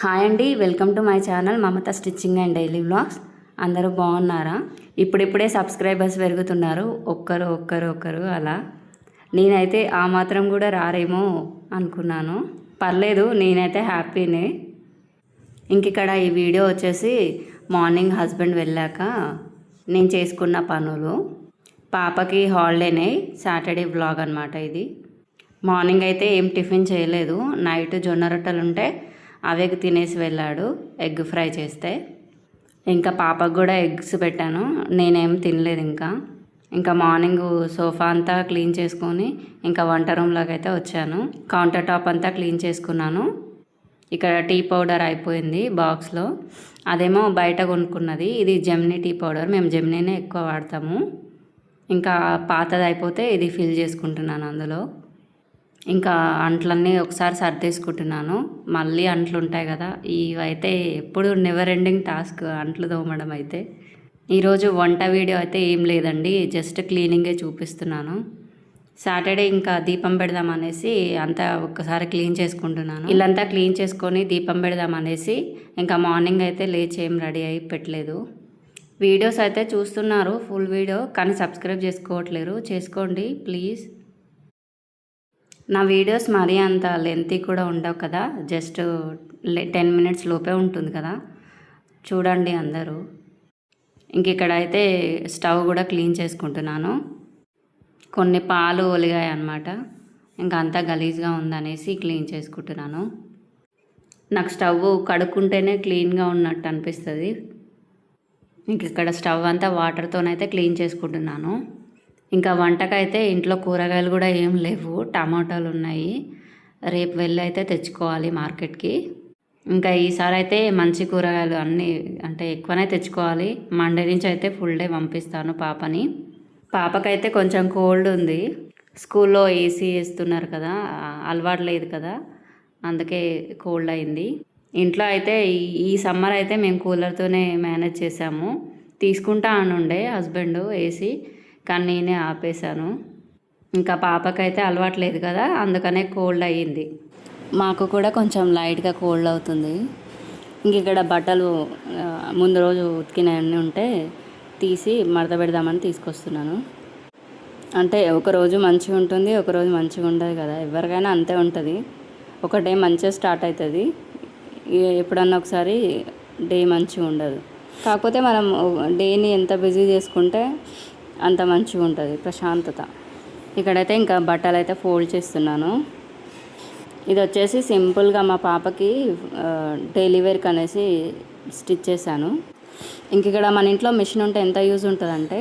Hi అండి, welcome to my channel Mamata stitching and daily vlogs. అందరూ బాగున్నారా? ఇప్పుడిప్పుడే సబ్స్క్రైబర్స్ పెరుగుతున్నారు, ఒక్కరు అలా. నేనైతే ఆ మాత్రం కూడా రారేమో అనుకున్నాను. పర్లేదు, నేనైతే హ్యాపీనే. ఇక్కడ ఈ వీడియో వచ్చేసి మార్నింగ్ హస్బెండ్ వెళ్ళాక నేను చేసుకున్న పనులు. పాపకి హాలిడేనే, సాటర్డే వ్లాగ్ అనమాట ఇది. మార్నింగ్ అయితే ఏం టిఫిన్ చేయలేదు. నైట్ జొన్న రొట్టెలు ఉంటే అవే తినేసి వెళ్ళాడు, ఎగ్ ఫ్రై చేస్తే. ఇంకా పాపకు కూడా ఎగ్స్ పెట్టాను, నేనేం తినలేదు. ఇంకా మార్నింగ్ సోఫా అంతా క్లీన్ చేసుకొని ఇంకా వంట రూమ్లోకి అయితే వచ్చాను. కౌంటర్ టాప్ అంతా క్లీన్ చేసుకున్నాను. ఇక్కడ టీ పౌడర్ అయిపోయింది బాక్స్లో, అదేమో బయట కొనుక్కున్నది. ఇది జెమినీ టీ పౌడర్, మేము జెమినీనే ఎక్కువ వాడతాము. ఇంకా పాతది అయిపోతే ఇది ఫిల్ చేసుకుంటున్నాను అందులో. ఇంకా అంట్లన్నీ ఒకసారి సర్దేసుకుంటున్నాను. మళ్ళీ అంట్లు ఉంటాయి కదా, ఇవైతే ఎప్పుడు నెవర్ ఎండింగ్ టాస్క్ అంట్లు తోమడం అయితే. ఈరోజు వంట వీడియో అయితే ఏం లేదండి, జస్ట్ క్లీనింగే చూపిస్తున్నాను. సాటర్డే ఇంకా దీపం పెడదాం అనేసి అంతా ఒక్కసారి క్లీన్ చేసుకుంటున్నాను. ఇల్లంతా క్లీన్ చేసుకొని దీపం పెడదాం అనేసి ఇంకా మార్నింగ్ అయితే లేచి ఏం రెడీ అయ్యి పెట్టలేదు. వీడియోస్ అయితే చూస్తున్నారు ఫుల్ వీడియో, కానీ సబ్స్క్రైబ్ చేసుకోవట్లేరు. చేసుకోండి ప్లీజ్. నా వీడియోస్ మరీ అంత లెంతీ కూడా ఉండవు కదా, జస్ట్ 10 మినిట్స్ లోపే ఉంటుంది కదా, చూడండి అందరూ. ఇక్కడ అయితే స్టవ్ కూడా క్లీన్ చేసుకుంటున్నాను. కొన్ని పాలు ఒలిగాయి అన్నమాట, ఇంకా అంతా గలీజ్గా ఉందనేసి క్లీన్ చేసుకుంటున్నాను. నాకు స్టవ్ కడుక్కుంటేనే క్లీన్గా ఉన్నట్టు అనిపిస్తుంది. ఇక్కడ స్టవ్ అంతా వాటర్తోనైతే క్లీన్ చేసుకుంటున్నాను. ఇంకా వంటకైతే ఇంట్లో కూరగాయలు కూడా ఏం లేవు, టమాటాలు ఉన్నాయి. రేపు వెళ్ళి అయితే తెచ్చుకోవాలి మార్కెట్కి. ఇంకా ఈసారి అయితే మంచి కూరగాయలు అన్నీ అంటే ఎక్కువనే తెచ్చుకోవాలి. మండే నుంచి అయితే ఫుల్ డే పంపిస్తాను పాపని. పాపకైతే కొంచెం కోల్డ్ ఉంది, స్కూల్లో ఏసీ వేస్తున్నారు కదా, అలవాటు లేదు కదా, అందుకే కోల్డ్ అయింది. ఇంట్లో అయితే ఈ సమ్మర్ అయితే మేము కూలర్తోనే మేనేజ్ చేసాము. తీసుకుంటా అనుండే హస్బెండ్ ఏసీ, కానీ నేనే ఆపేశాను. ఇంకా పాపకైతే అలవాట్లేదు కదా, అందుకనే కోల్డ్ అయ్యింది. మాకు కూడా కొంచెం లైట్గా కోల్డ్ అవుతుంది. ఇక్కడ బట్టలు ముందు రోజు ఉతికినవన్నీ ఉంటే తీసి మడత పెడదామని తీసుకొస్తున్నాను. అంటే ఒకరోజు మంచిగా ఉంటుంది, ఒకరోజు మంచిగా ఉండదు కదా, ఎవరికైనా అంతే ఉంటుంది. ఒక డే మంచిగా స్టార్ట్ అవుతుంది, ఎప్పుడన్నా ఒకసారి డే మంచిగా ఉండదు. కాకపోతే మనం డేని ఎంత బిజీ చేసుకుంటే అంత మంచిగా ఉంటుంది, ప్రశాంతత. ఇక్కడైతే ఇంకా బట్టలు అయితే ఫోల్డ్ చేస్తున్నాను. ఇది వచ్చేసి సింపుల్గా మా పాపకి డైలీ వేర్కి అనేసి స్టిచ్ చేశాను. ఇక్కడ మన ఇంట్లో మిషన్ ఉంటే ఎంత యూజ్ ఉంటుందంటే,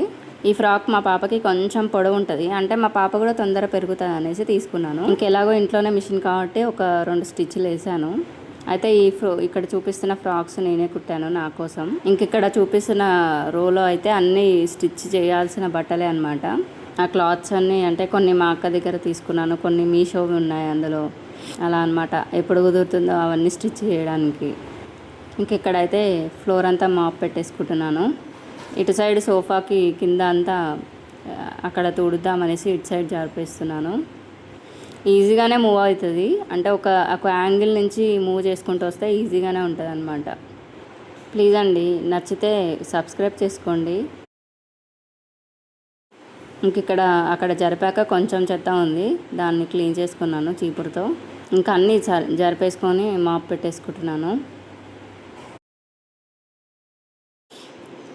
ఈ ఫ్రాక్ మా పాపకి కొంచెం పొడవు ఉంటుంది, అంటే మా పాప కూడా తొందర పెరుగుతుంది అనేసి తీసుకున్నాను. ఇంకెలాగో ఇంట్లోనే మిషన్ కాబట్టి ఒక 2 స్టిచ్లు వేసాను. అయితే ఇక్కడ చూపిస్తున్న ఫ్రాక్స్ నేనే కుట్టాను నా కోసం. ఇక్కడ చూపిస్తున్న రోలో అయితే అన్నీ స్టిచ్ చేయాల్సిన బట్టలే అనమాట. ఆ క్లాత్స్ అన్నీ అంటే కొన్ని మా అక్క దగ్గర తీసుకున్నాను, కొన్ని మీషోవి ఉన్నాయి అందులో, అలా అనమాట. ఎప్పుడు కుదురుతుందో అవన్నీ స్టిచ్ చేయడానికి. ఇక్కడైతే ఫ్లోర్ అంతా మాప్ పెట్టేసుకుంటున్నాను. ఇటు సైడ్ సోఫాకి కింద అంతా అక్కడ తుడుద్దామనేసి ఇటు సైడ్ జరిపేస్తున్నాను. ఈజీగానే మూవ్ అవుతుంది, అంటే ఒక యాంగిల్ నుంచి మూవ్ చేసుకుంటూ వస్తే ఈజీగానే ఉంటుంది అనమాట. ప్లీజ్ అండి, నచ్చితే సబ్స్క్రైబ్ చేసుకోండి. అక్కడ జరిపాక కొంచెం చెత్త ఉంది, దాన్ని క్లీన్ చేసుకున్నాను చీపురుతో. అన్నీ జరిపేసుకొని మాప్ పెట్టేసుకుంటున్నాను.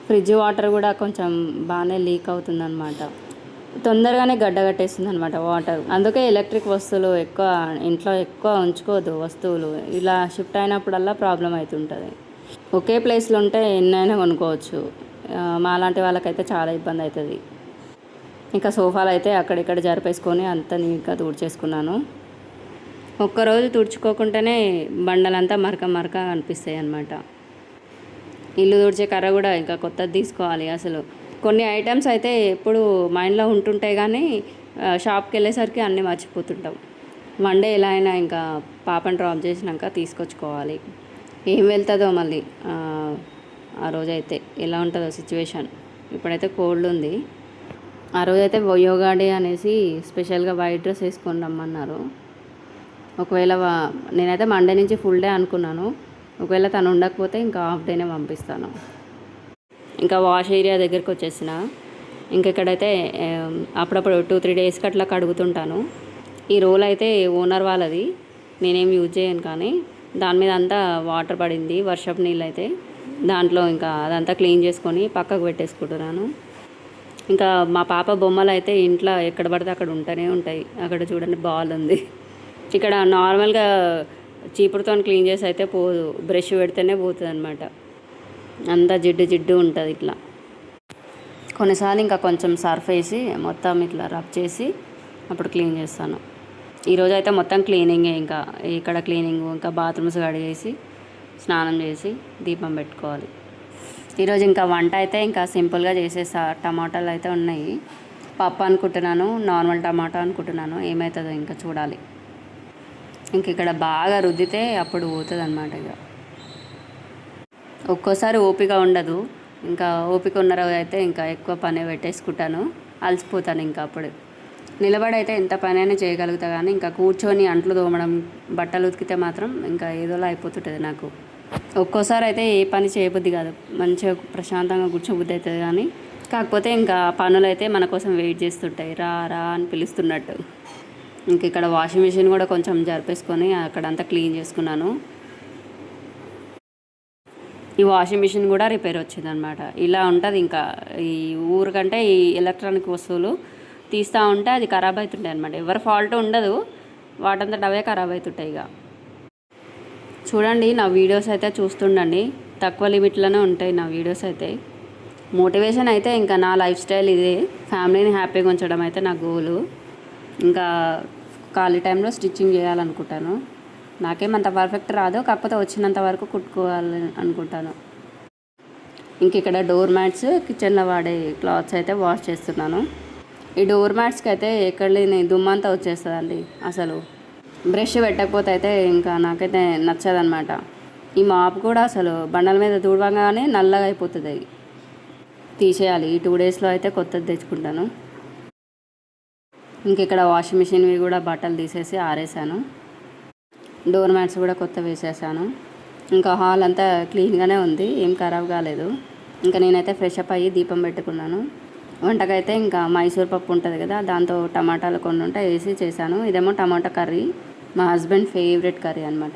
ఫ్రిడ్జ్ వాటర్ కూడా కొంచెం బాగానే లీక్ అవుతుంది అనమాట, తొందరగానే గడ్డగట్టేస్తుంది అనమాట వాటర్. అందుకే ఎలక్ట్రిక్ వస్తువులు ఇంట్లో ఎక్కువ ఉంచుకోవద్దు వస్తువులు. ఇలా షిఫ్ట్ అయినప్పుడల్లా ప్రాబ్లం అవుతుంటుంది. ఒకే ప్లేస్లో ఉంటే ఎన్నైనా కొనుక్కోవచ్చు, మాలాంటి వాళ్ళకైతే చాలా ఇబ్బంది అవుతుంది. సోఫాలు అయితే అక్కడిక్కడ జరిపేసుకొని అంత నీట్గా తుడిచేసుకున్నాను. ఒక్కరోజు తుడుచుకోకుండానే బండలంతా మరక అనిపిస్తాయి అన్నమాట. ఇల్లు తుడిచే కర్ర కూడా ఇంకా కొత్తది తీసుకోవాలి. అసలు కొన్ని ఐటమ్స్ అయితే ఎప్పుడు మైండ్లో ఉంటుంటాయి, కానీ షాప్కి వెళ్ళేసరికి అన్నీ మర్చిపోతుంటాం. మండే ఎలా అయినా ఇంకా పాపను డ్రాప్ చేసినాక తీసుకొచ్చుకోవాలి. ఏం వెళ్తుందో మళ్ళీ ఆ రోజైతే ఎలా ఉంటుందో సిచ్యువేషన్. ఇప్పుడైతే కోల్డ్ ఉంది. ఆ రోజైతే యోగా డే అనేసి స్పెషల్గా వైట్ డ్రెస్ వేసుకొని రమ్మన్నారు. ఒకవేళ నేనైతే మండే నుంచి ఫుల్ డే అనుకున్నాను, ఒకవేళ తను ఉండకపోతే ఇంకా హాఫ్ డేనే పంపిస్తాను. ఇంకా వాష్ ఏరియా దగ్గరికి వచ్చేసిన. ఇంకెక్కడైతే అప్పుడప్పుడు 2-3 డేస్కి అట్లా కడుగుతుంటాను. ఈ రోల్ అయితే ఓనర్ వాళ్ళది, నేనేం యూజ్ చేయను. కానీ దాని మీద అంతా వాటర్ పడింది, వర్షపు నీళ్ళు అయితే. దాంట్లో ఇంకా అదంతా క్లీన్ చేసుకొని పక్కకు పెట్టేసుకుంటున్నాను. ఇంకా మా పాప బొమ్మలు అయితే ఇంట్లో ఎక్కడ పడితే అక్కడ ఉంటూనే ఉంటాయి. అక్కడ చూడండి బాల్ ఉంది. ఇక్కడ నార్మల్గా చీపురుతో క్లీన్ చేసి అయితే పోదు, బ్రష్ పెడితేనే పోతుంది అనమాట. అంతా జిడ్డు జిడ్డు ఉంటుంది ఇట్లా. కొన్నిసార్లు ఇంకా కొంచెం సర్ఫ్ వేసి మొత్తం ఇట్లా రబ్ చేసి అప్పుడు క్లీన్ చేస్తాను. ఈరోజు అయితే మొత్తం క్లీనింగే. ఇంకా ఇక్కడ క్లీనింగ్, ఇంకా బాత్రూమ్స్ కడిగేసి స్నానం చేసి దీపం పెట్టుకోవాలి. ఈరోజు ఇంకా వంట అయితే ఇంకా సింపుల్గా చేసేసా. టమాటాలు అయితే ఉన్నాయి, పప్పు అనుకుంటున్నాను, నార్మల్ టమాటా అనుకుంటున్నాను. ఏమవుతుందో ఇంకా చూడాలి. ఇంక ఇక్కడ బాగా రుద్దితే అప్పుడు పోతుంది అనమాట. ఇక ఒక్కోసారి ఓపిక ఉండదు. ఇంకా ఓపిక ఉన్న రోజు అయితే ఇంకా ఎక్కువ పని పెట్టేసుకుంటాను, అలసిపోతాను. ఇంకా అప్పుడు నిలబడి అయితే ఎంత పని అయినా చేయగలుగుతా. కానీ ఇంకా కూర్చొని అంట్లు తోమడం, బట్టలు ఉతికితే మాత్రం ఇంకా ఏదోలా అయిపోతుంటుంది నాకు. ఒక్కోసారి అయితే ఏ పని చేయబుద్ధి కాదు, మంచిగా ప్రశాంతంగా కూర్చోబుద్ధి అవుతుంది. కానీ కాకపోతే ఇంకా పనులు అయితే మన కోసం వెయిట్ చేస్తుంటాయి, రా రా అని పిలుస్తున్నట్టు. ఇంక ఇక్కడ వాషింగ్ మిషన్ కూడా కొంచెం జరిపేసుకొని అక్కడంతా క్లీన్ చేసుకున్నాను. ఈ వాషింగ్ మిషన్ కూడా రిపేర్ వచ్చిందనమాట. ఇలా ఉంటుంది. ఇంకా ఈ ఊరికంటే ఈ ఎలక్ట్రానిక్ వస్తువులు తీస్తూ ఉంటే అది ఖరాబ్ అవుతుంటాయి అనమాట. ఎవరి ఫాల్ట్ ఉండదు, వాటంతట అవే ఖరాబ్ అవుతుంటాయి. ఇక చూడండి, నా వీడియోస్ అయితే చూస్తుండండి. తక్కువ లిమిట్లోనే ఉంటాయి నా వీడియోస్ అయితే. మోటివేషన్ అయితే ఇంకా నా లైఫ్ స్టైల్ ఇదే. ఫ్యామిలీని హ్యాపీగా ఉంచడం అయితే నా గోలు. ఇంకా ఖాళీ టైంలో స్టిచ్చింగ్ చేయాలనుకుంటాను. నాకేమంత పర్ఫెక్ట్ రాదు, కాకపోతే వచ్చినంత వరకు కుట్టుకోవాలి అనుకుంటాను. ఇంక ఇక్కడ డోర్ మ్యాట్స్, కిచెన్లో వాడే క్లాత్స్ అయితే వాష్ చేస్తున్నాను. ఈ డోర్ మ్యాట్స్కి అయితే ఎక్కడ లేని దుమ్మంతా వచ్చేస్తుందండి. అసలు బ్రష్ పెట్టకపోతే అయితే ఇంకా నాకైతే నచ్చదనమాట. ఈ మాప్ కూడా అసలు బండల మీద తుడవగానే నల్లగా అయిపోతుంది. తీసేయాలి. ఈ 2 డేస్లో అయితే కొత్తది తెచ్చుకుంటాను. ఇంక ఇక్కడ వాషింగ్ మిషన్వి కూడా బట్టలు తీసేసి ఆరేసాను. డోర్ మ్యాట్స్ కూడా కొత్త వేసేసాను. ఇంకా హాల్ అంతా క్లీన్గానే ఉంది, ఏం ఖరాబ్ కాలేదు. ఇంకా నేనైతే ఫ్రెష్ అప్ అయ్యి దీపం పెట్టుకున్నాను. వంటకైతే ఇంకా మైసూర్ పప్పు ఉంటుంది కదా, దాంతో టమాటాలు కొన్ని ఉంటే వేసి చేశాను. ఇదేమో టమాటా కర్రీ, మా హస్బెండ్ ఫేవరెట్ కర్రీ అనమాట.